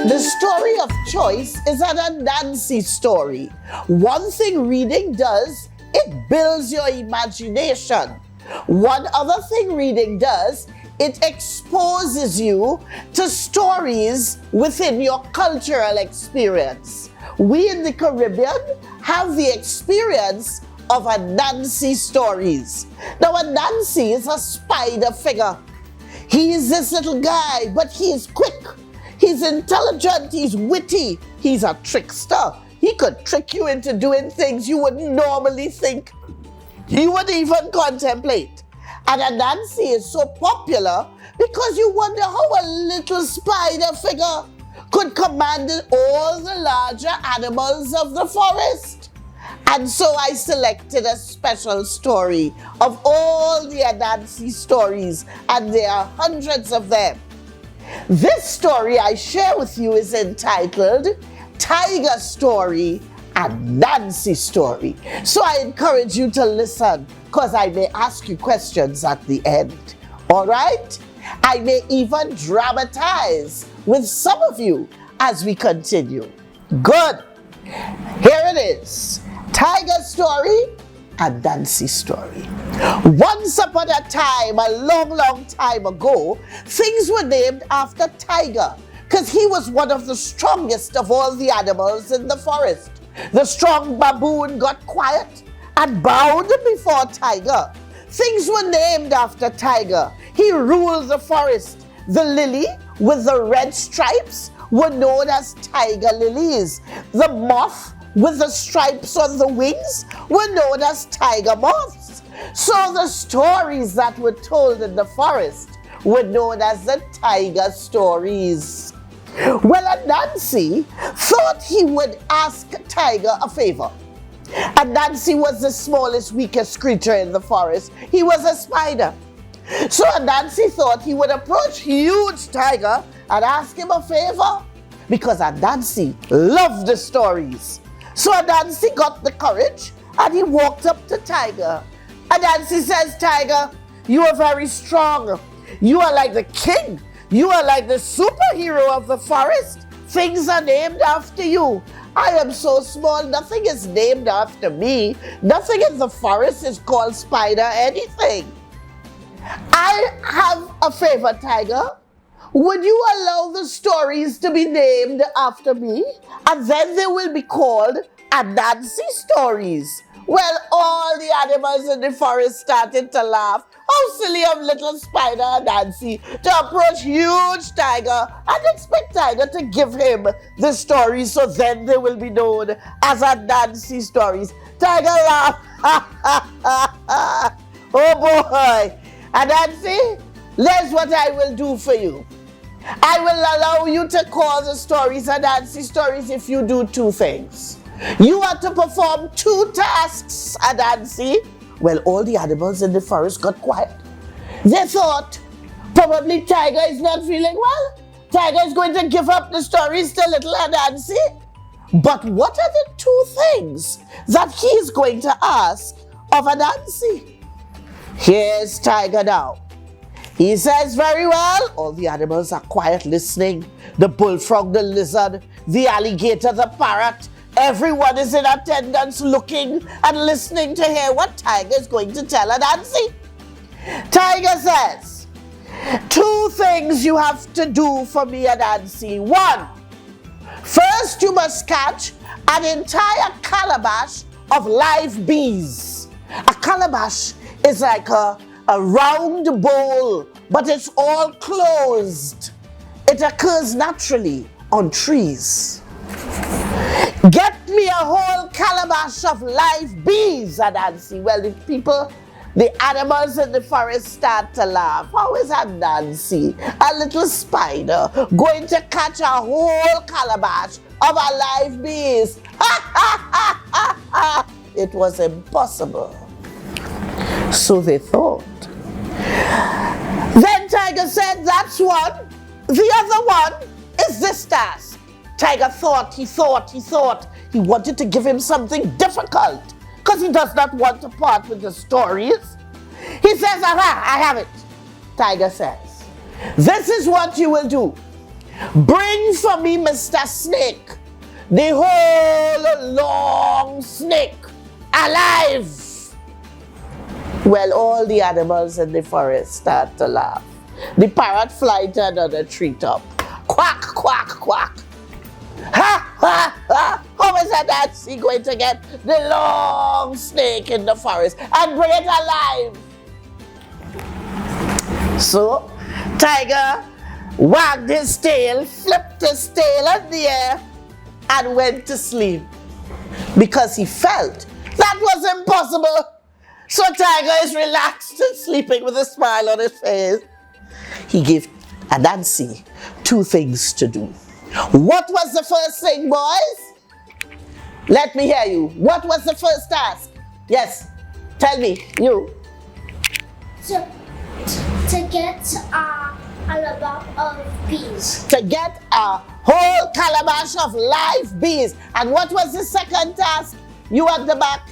The story of choice is an Anansi story. One thing reading does, it builds your imagination. One other thing reading does, it exposes you to stories within your cultural experience. We in the Caribbean have the experience of Anansi stories. Now, Anansi is a spider figure. He is this little guy, but he is quick. He's intelligent, he's witty, he's a trickster. He could trick you into doing things you wouldn't normally think, you wouldn't even contemplate. And Anansi is so popular because you wonder how a little spider figure could command all the larger animals of the forest. And so I selected a special story of all the Anansi stories, and there are hundreds of them. This story I share with you is entitled Tiger Story Anansi Story. So I encourage you to listen, because I may ask you questions at the end. All right? I may even dramatize with some of you as we continue. Good. Here it is. Tiger Story Anansi Story. Once upon a time, a long, long time ago, things were named after Tiger, because he was one of the strongest of all the animals in the forest. The strong baboon got quiet and bowed before Tiger. Things were named after Tiger. He ruled the forest. The lily with the red stripes were known as tiger lilies. The moth with the stripes on the wings were known as tiger moths. So the stories that were told in the forest were known as the tiger stories. Well, Anansi thought he would ask Tiger a favor. Anansi was the smallest, weakest creature in the forest. He was a spider. So Anansi thought he would approach huge Tiger and ask him a favor, because Anansi loved the stories. So Anansi got the courage and he walked up to Tiger. Anansi says, Tiger, you are very strong. You are like the king. You are like the superhero of the forest. Things are named after you. I am so small, nothing is named after me. Nothing in the forest is called Spider anything. I have a favor, Tiger. Would you allow the stories to be named after me? And then they will be called Anansi stories. Well, all the animals in the forest started to laugh. How silly of little spider Anansi to approach huge Tiger and expect Tiger to give him the stories, so then they will be known as Anansi stories. Tiger laughed. Oh boy. Anansi, here's what I will do for you. I will allow you to call the stories Anansi stories if you do two things. You are to perform two tasks, Anansi. Well, all the animals in the forest got quiet. They thought, probably Tiger is not feeling well. Tiger is going to give up the stories to little Anansi. But what are the two things that he is going to ask of Anansi? Here's Tiger now. He says, very well. All the animals are quiet listening. The bullfrog, the lizard, the alligator, the parrot. Everyone is in attendance looking and listening to hear what Tiger is going to tell Anansi. Tiger says, two things you have to do for me, Anansi. One, first you must catch an entire calabash of live bees. A calabash is like a round bowl, but it's all closed. It occurs naturally on trees. Get me a whole calabash of live bees, Anansi. Well, the animals in the forest start to laugh. How is Anansi, a little spider, going to catch a whole calabash of live bees? It was impossible. So they thought. Then Tiger said, that's one. The other one is this task. Tiger thought. He wanted to give him something difficult, because he does not want to part with the stories. He says, aha, I have it. Tiger says, this is what you will do. Bring for me, Mr. Snake, the whole long snake, alive. Well, all the animals in the forest start to laugh. The parrot flies to another treetop. Quack, quack, quack. Ha, ha, ha. How is Anansi going to get the long snake in the forest and bring it alive? So, Tiger wagged his tail, flipped his tail in the air, and went to sleep because he felt that was impossible. So Tiger is relaxed and sleeping with a smile on his face. He gave Anansi 2 things to do. What was the first thing, boys? Let me hear you. What was the first task? Yes, tell me, you. To get a calabash of bees. To get a whole calabash of live bees. And what was the second task? You at the back.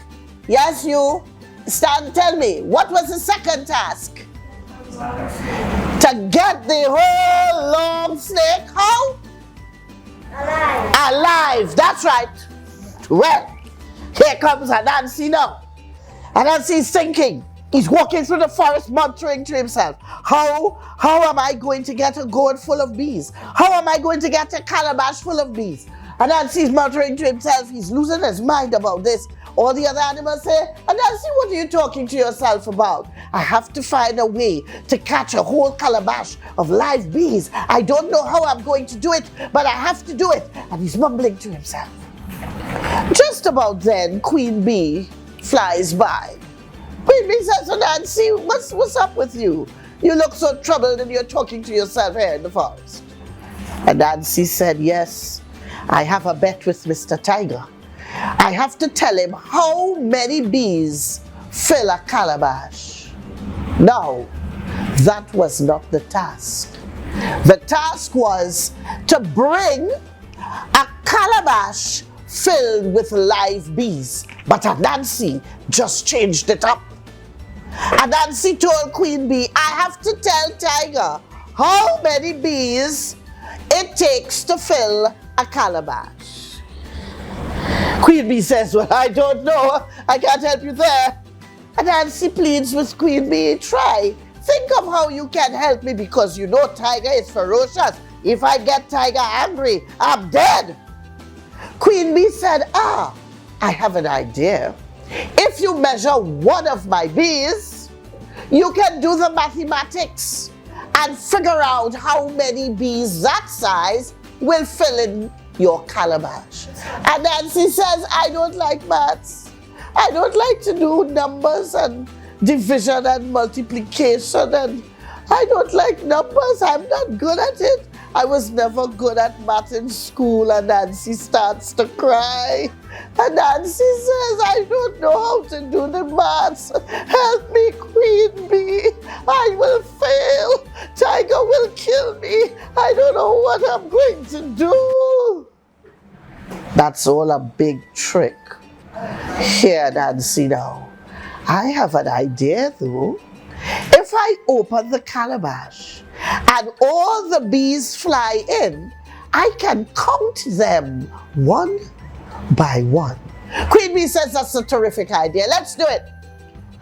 Yes, you. Stand, tell me. What was the second task? To get the whole long snake, how? Alive. Alive, that's right. Well, here comes Anansi now. Anansi is thinking. He's walking through the forest muttering to himself. How am I going to get a gourd full of bees? How am I going to get a calabash full of bees? Anansi's muttering to himself. He's losing his mind about this. All the other animals say, Anansi, what are you talking to yourself about? I have to find a way to catch a whole calabash of live bees. I don't know how I'm going to do it, but I have to do it. And he's mumbling to himself. Just about then, Queen Bee flies by. Queen Bee says, Anansi, what's up with you? You look so troubled and you're talking to yourself here in the forest. Anansi said, yes, I have a bet with Mr. Tiger. I have to tell him how many bees fill a calabash. No, that was not the task. The task was to bring a calabash filled with live bees. But Anansi just changed it up. Anansi told Queen Bee, I have to tell Tiger how many bees it takes to fill a calabash. Queen Bee says, well, I don't know. I can't help you there. Anansi pleads with Queen Bee, try. Think of how you can help me because you know Tiger is ferocious. If I get Tiger angry, I'm dead. Queen Bee said, I have an idea. If you measure one of my bees, you can do the mathematics and figure out how many bees that size will fill in your calabash. And Anansi says, I don't like maths. I don't like to do numbers and division and multiplication, and I don't like numbers. I'm not good at it. I was never good at math in school. And Anansi starts to cry. And Anansi says, I don't know how to do the maths. Help me, Queen Bee. I will fail. Tiger will kill me. I don't know what I'm going to do. That's all a big trick. Here, Anansi now. I have an idea though. If I open the calabash and all the bees fly in, I can count them one by one. Queen Bee says that's a terrific idea. Let's do it.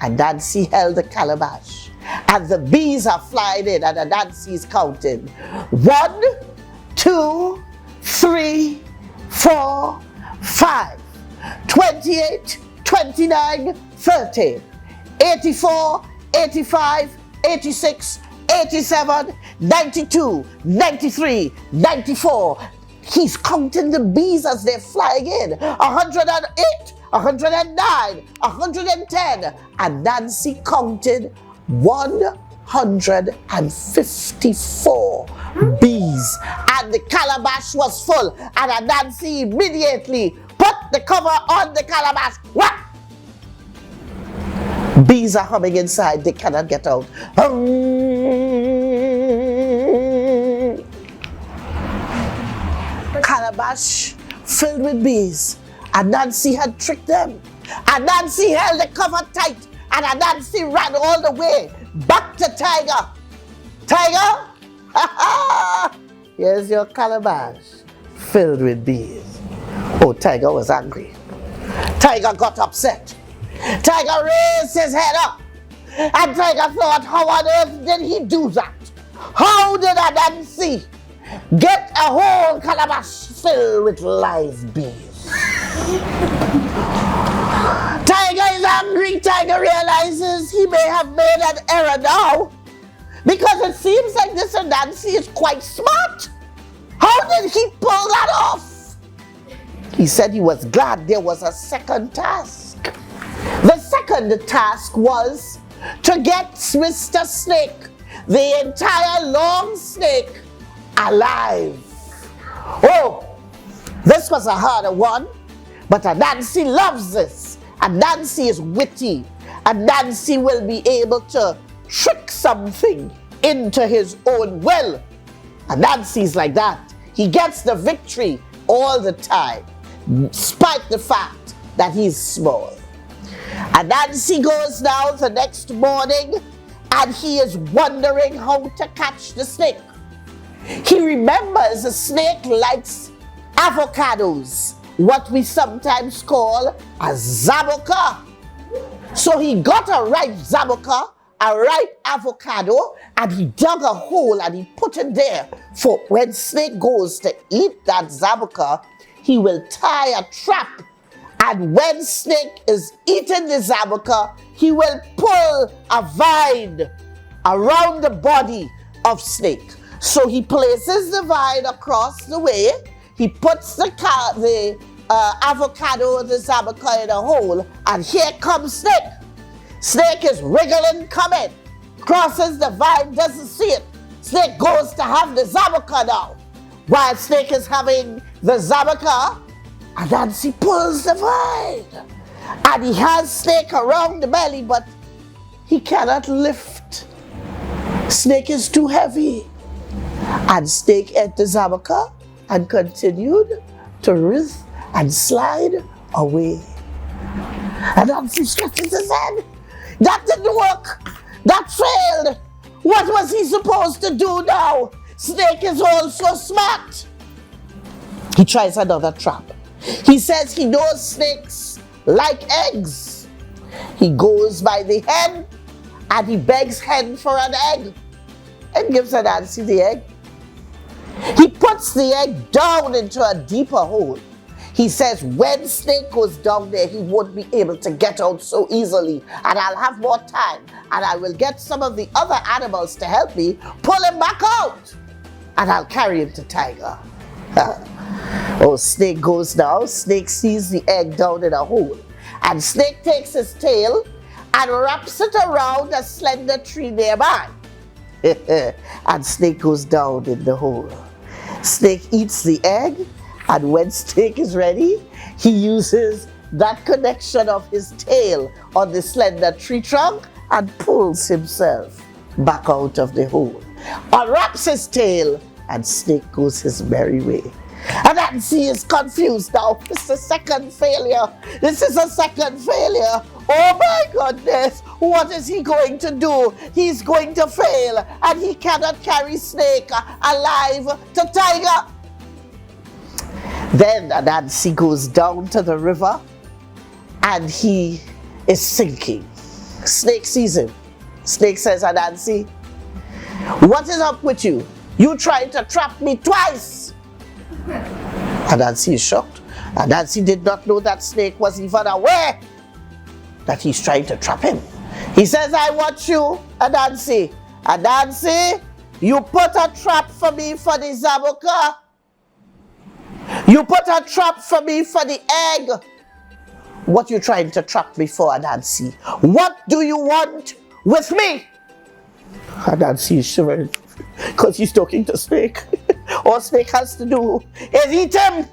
And Anansi held the calabash and the bees are flying in and Anansi's counting. 1, 2, 3, 4, 5, 28, 29, 30, 84, 85, 86, 87, 92, 93, 94. He's counting the bees as they're flying in. 108, 109, 110. And Anansi counted 154 bees. And the calabash was full. And Anansi immediately put the cover on the calabash. What? Bees are humming inside. They cannot get out. Calabash filled with bees. Anansi had tricked them. Anansi held the cover tight. And Anansi ran all the way back to Tiger. Tiger, here's your calabash filled with bees. Oh, Tiger was angry. Tiger got upset. Tiger raised his head up. And Tiger thought, how on earth did he do that? How did Anansi get a whole calabash filled with live bees? Tiger is angry. Tiger realizes he may have made an error now, because it seems like this Anansi is quite smart. How did he pull that off? He said he was glad there was a second task. The second task was to get Mr. Snake, the entire long snake, alive. Oh, this was a harder one, but Anansi loves this. Anansi is witty. Anansi will be able to trick something into his own will. Anansi's like that. He gets the victory all the time, despite the fact that he's small. Anansi goes down the next morning and he is wondering how to catch the snake. He remembers the snake likes avocados, what we sometimes call a zabuka. So he got a ripe zabuka, a ripe avocado, and he dug a hole and he put it there. For when snake goes to eat that zabuka, he will tie a trap. And when snake is eating the zabuka, he will pull a vine around the body of snake. So he places the vine across the way. He puts the avocado, the zabuka in a hole, and here comes snake. Snake is wriggling, coming, crosses the vine, doesn't see it. Snake goes to have the zabuka now. While snake is having the zabuka, Anansi pulls the vine. And he has snake around the belly, but he cannot lift. Snake is too heavy. And snake ate the zabuka and continued to writhe and slide away. Anansi scratches his head. That didn't work. That failed. What was he supposed to do now? Snake is also smart. He tries another trap. He says he knows snakes like eggs. He goes by the hen and he begs hen for an egg and gives Anansi the egg. He puts the egg down into a deeper hole. He says when snake goes down there, he won't be able to get out so easily, and I'll have more time, and I will get some of the other animals to help me pull him back out, and I'll carry him to Tiger. Oh, snake goes now. Snake sees the egg down in a hole, and snake takes his tail and wraps it around a slender tree nearby. And snake goes down in the hole. Snake eats the egg, and when snake is ready, he uses that connection of his tail on the slender tree trunk and pulls himself back out of the hole. Unwraps his tail, and snake goes his merry way. Anansi is confused now. This is a second failure. This is a second failure. Oh my goodness, what is he going to do? He's going to fail, and he cannot carry snake alive to Tiger. Then Anansi goes down to the river, and he is sinking. Snake sees him. Snake says, Anansi, what is up with you? You tried to trap me twice. Anansi is shocked. Anansi did not know that snake was even aware that he's trying to trap him. He says, I watch you, Anansi. Anansi, you put a trap for me for the zabuka. You put a trap for me for the egg. What you trying to trap me for, Anansi? What do you want with me? Anansi is shivering because he's talking to snake. All snake has to do is eat him.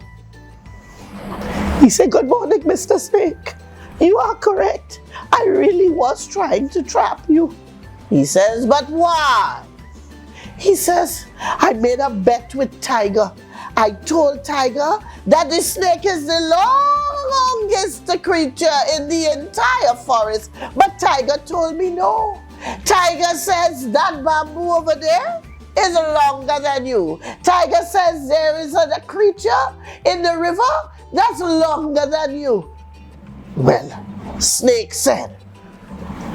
He said, good morning, Mr. Snake. You are correct. I really was trying to trap you. He says, but why? He says, I made a bet with Tiger. I told Tiger that the snake is the longest creature in the entire forest. But Tiger told me no. Tiger says that bamboo over there is longer than you. Tiger says there is a creature in the river that's longer than you. Well, Snake said,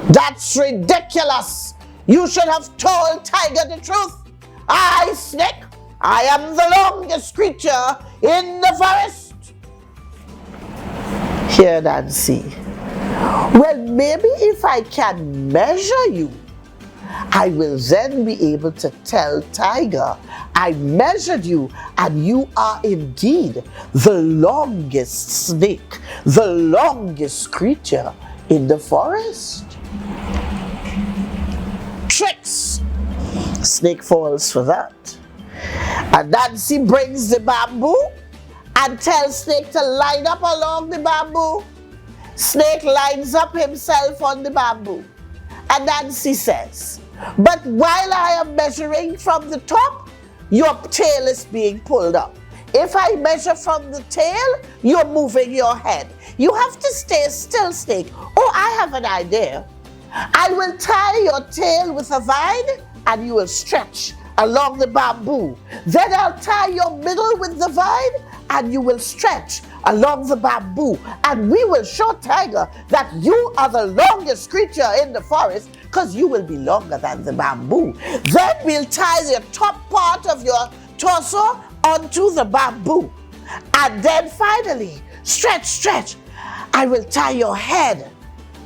that's ridiculous. You should have told Tiger the truth. I, Snake, I am the longest creature in the forest. Here, Nancy. Well, maybe if I can measure you, I will then be able to tell Tiger, I measured you and you are indeed the longest snake, the longest creature in the forest. Tricks. Snake falls for that. And Nancy brings the bamboo and tells Snake to line up along the bamboo. Snake lines up himself on the bamboo. And Nancy says, but while I am measuring from the top, your tail is being pulled up. If I measure from the tail, you're moving your head. You have to stay still, Snake. Oh, I have an idea. I will tie your tail with a vine and you will stretch along the bamboo. Then I'll tie your middle with the vine and you will stretch along the bamboo. And we will show Tiger that you are the longest creature in the forest because you will be longer than the bamboo. Then we'll tie the top part of your torso onto the bamboo. And then finally, stretch. I will tie your head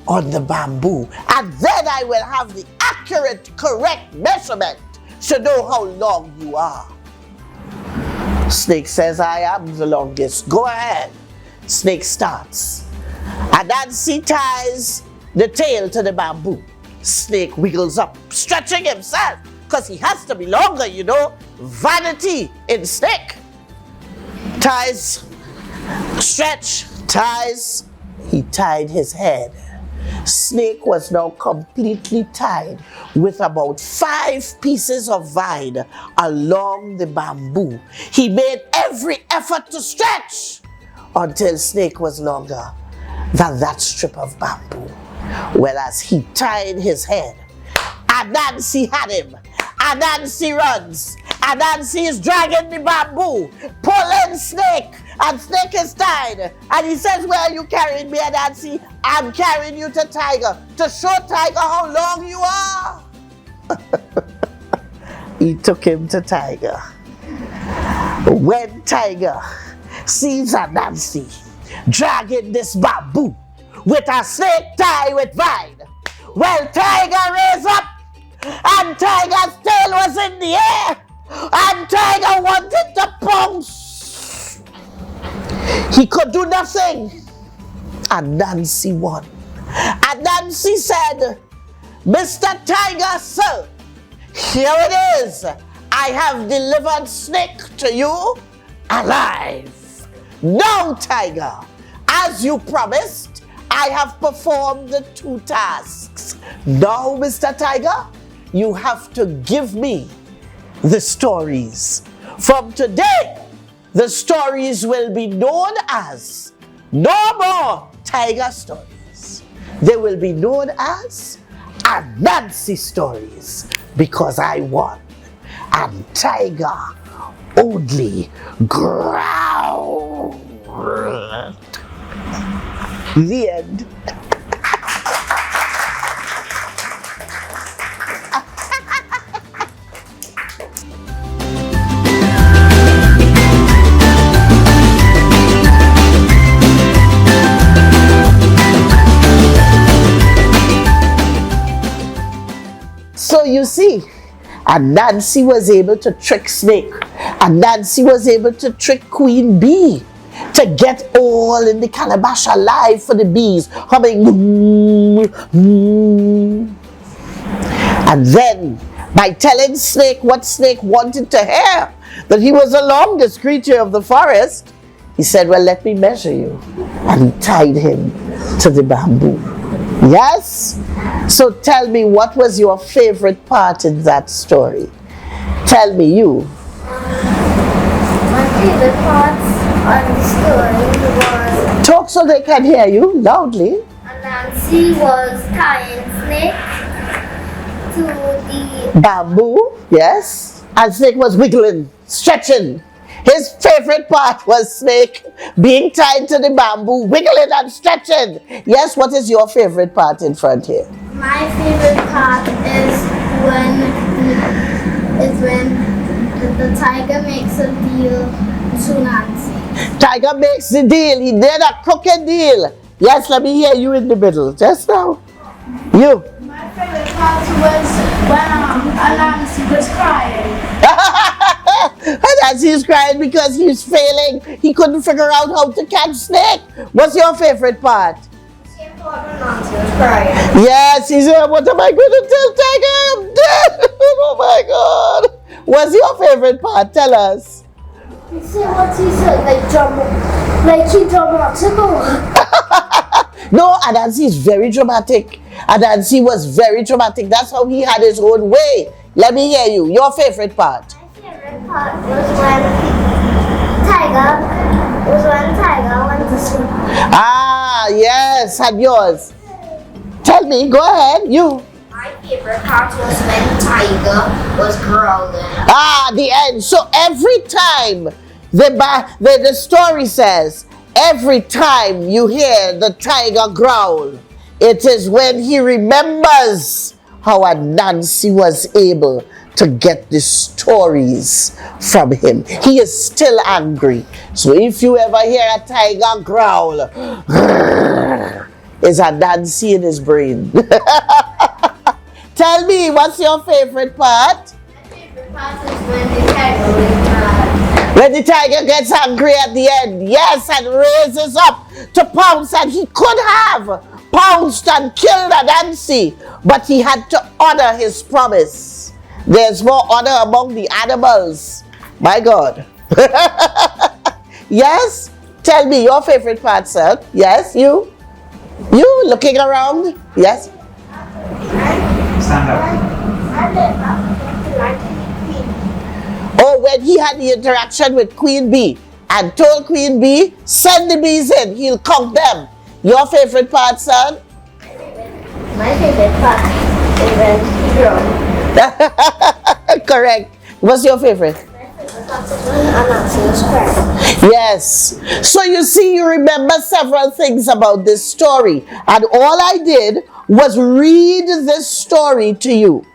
on the bamboo. And then I will have the accurate, correct measurement to know how long you are. Snake says, I am the longest. Go ahead. Snake starts. And Nancy ties the tail to the bamboo. Snake wiggles up, stretching himself, because he has to be longer, you know. Vanity in Snake. Ties, stretch, ties. He tied his head. Snake was now completely tied with about 5 pieces of vine along the bamboo. He made every effort to stretch until Snake was longer than that strip of bamboo. Well, as he tied his head, and Nancy had him, and Nancy runs, and Nancy is dragging the bamboo, pulling Snake, and Snake is tied. And he says, where are you carrying me, Nancy? I'm carrying you to Tiger, to show Tiger how long you are. He took him to Tiger. When Tiger sees a Nancy dragging this bamboo with a snake tie with vine, well, Tiger raised up, and Tiger's tail was in the air, and Tiger wanted to pounce. He could do nothing, and Nancy won. And Nancy said, Mr. Tiger, sir, here it is. I have delivered Snake to you alive. Now, Tiger, as you promised, I have performed the 2 tasks. Now, Mr. Tiger, you have to give me the stories. From today, the stories will be known as no more Tiger stories. They will be known as Nancy stories because I won. And Tiger only growled. The end. So you see, and Nancy was able to trick Snake, and Nancy was able to trick Queen Bee to get all in the calabash alive for the bees, humming. And then, by telling Snake what Snake wanted to hear, that he was the longest creature of the forest, he said, well, let me measure you. And he tied him to the bamboo. Yes? So tell me, what was your favorite part in that story? Tell me, you. My favorite parts on the story was Talk so they can hear you loudly. Nancy was tying Snake to the Bamboo, yes. And Snake was wiggling, stretching. His favorite part was Snake being tied to the bamboo, wiggling and stretching. Yes, what is your favorite part in front here? My favorite part is when the tiger makes a deal to Nancy. Tiger makes the deal. He did a crooked deal. Yes, let me hear you in the middle. Just now. You. My favorite part was when Nancy was crying. And as he's crying because he's failing, he couldn't figure out how to catch Snake. What's your favorite part? Same part when Nancy was crying. Yes, he said, what am I going to tell Tiger? I'm dead. Oh my God. What's your favorite part? Tell us. You see what he said? Like he dramatical. No, Adansi is very dramatic. Adansi was very dramatic. That's how he had his own way. Let me hear you. Your favorite part. My favorite part was when Tiger went to sleep. Ah, yes, and yours. Tell me, go ahead, you. My favorite part was when Tiger was growling. Ah, the end. So every time the story says, every time you hear the tiger growl, it is when he remembers how Nancy was able to get the stories from him. He is still angry. So if you ever hear a tiger growl, it's Nancy in his brain. Tell me, what's your favorite part? My favorite part is when the tiger was mad. When the tiger gets angry at the end, yes, and raises up to pounce, and he could have pounced and killed Nancy, but he had to honor his promise. There's more honor among the animals. My God. Yes? Tell me your favorite part, sir. Yes, you? You looking around? Yes? Stand up. Oh, when he had the interaction with Queen Bee and told Queen Bee, send the bees in, he'll count them. Your favorite part, son? My favorite part is when he growled. Correct. What's your favorite? My favorite part is when Nancy was crying. Yes. So you see, you remember several things about this story. And all I did was read this story to you.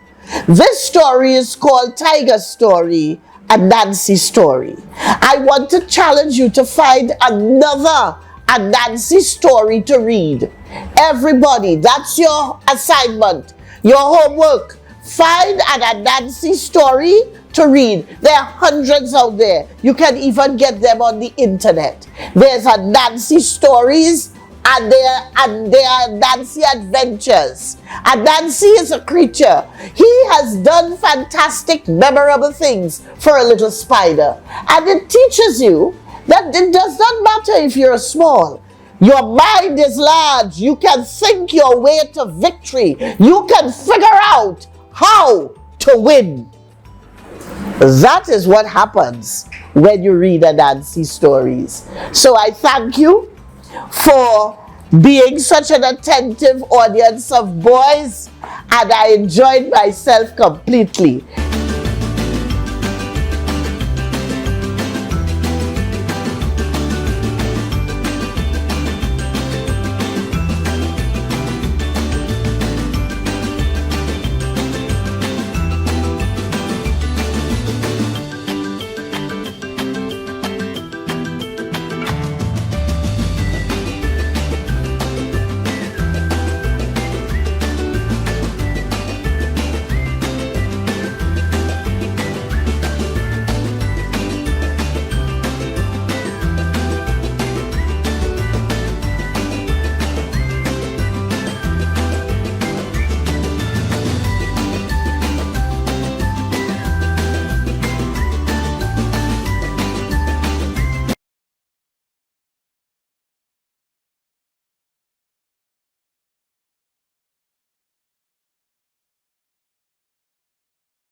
This story is called Tiger Story and Nancy Story. I want to challenge you to find another Nancy story to read. Everybody, that's your assignment, your homework. Find an Nancy story to read. There are hundreds out there. You can even get them on the internet. There's a Nancy stories and there are Nancy adventures. And Nancy is a creature. He has done fantastic, memorable things for a little spider. And it teaches you that it does not matter if you're small. Your mind is large. You can think your way to victory. You can figure out how to win. That is what happens when you read Nancy stories. So I thank you for being such an attentive audience of boys, and I enjoyed myself completely.